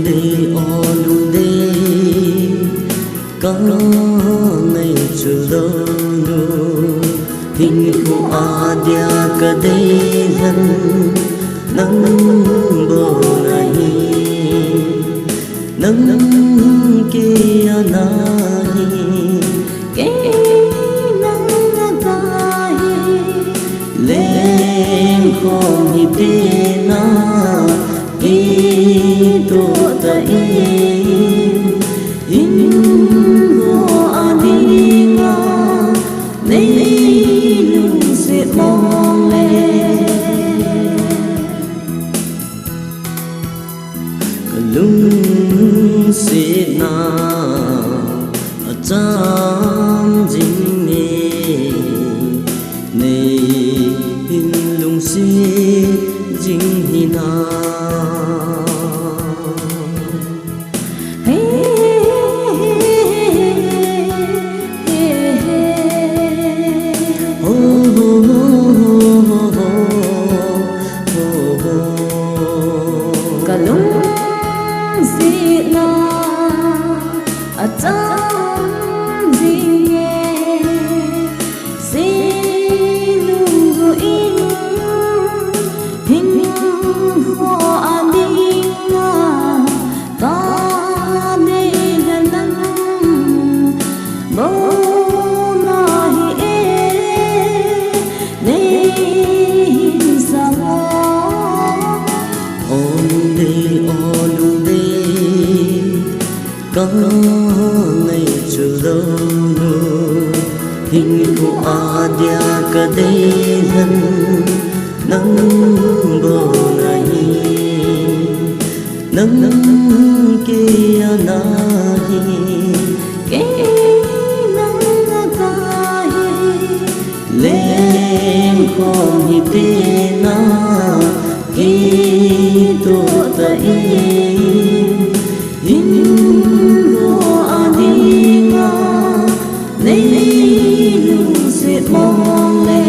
đi o lu đi có ngày chưa đâu hình của adia cả đây thân nắng bầu này nắng kia này cái nắng gai lên không nhịp đi na đi tổ tay in hoa đi nga lấy lung sẽ mong lên lung sẽ na trăm dinh nè nè lung sẽ dinh na có ngày chưa đâu hình của adia cả đây thân nắng bầu này nắng kia này cái nắng gai lên không nhịp đi na khi tổ tay in hoa đi nga lấy lung sẽ mong lên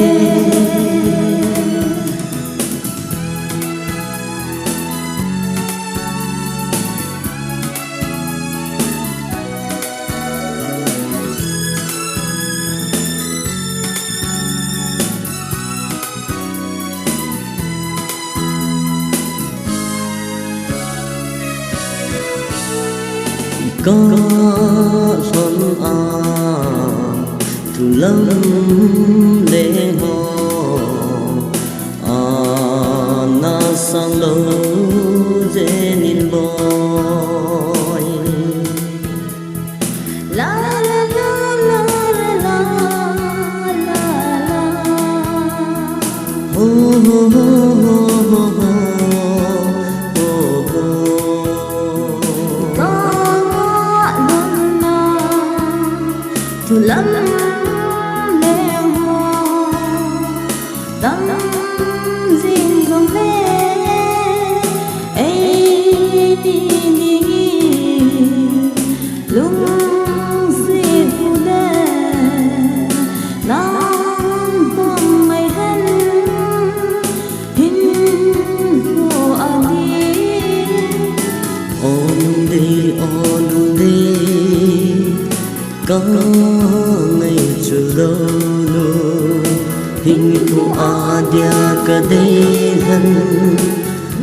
có xuân thu lâm lễ ho na sang lâu dễ nhìn boy la la la la la la la ho ho ho ho ho thu lâm lễ hoa tâm dinh không lẽ ấy đi đi lung si phụ đê nam tâm mây hân hình hoa đi ôm đi ôm đi có ngày chưa đâu hình của adia cả đây thân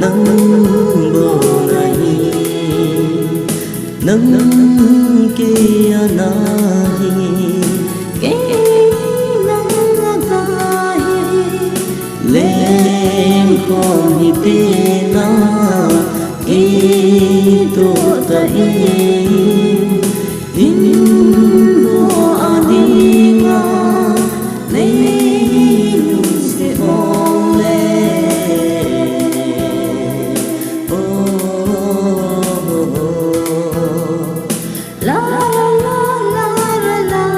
nắng bầu này nắng kia này cái nắng gai lên không nhịp đi na khi tổ tay in hoa đi nga lấy lung sẽ mong lên la la la la la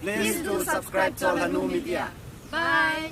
Please do subscribe to Lanu Media. Bye.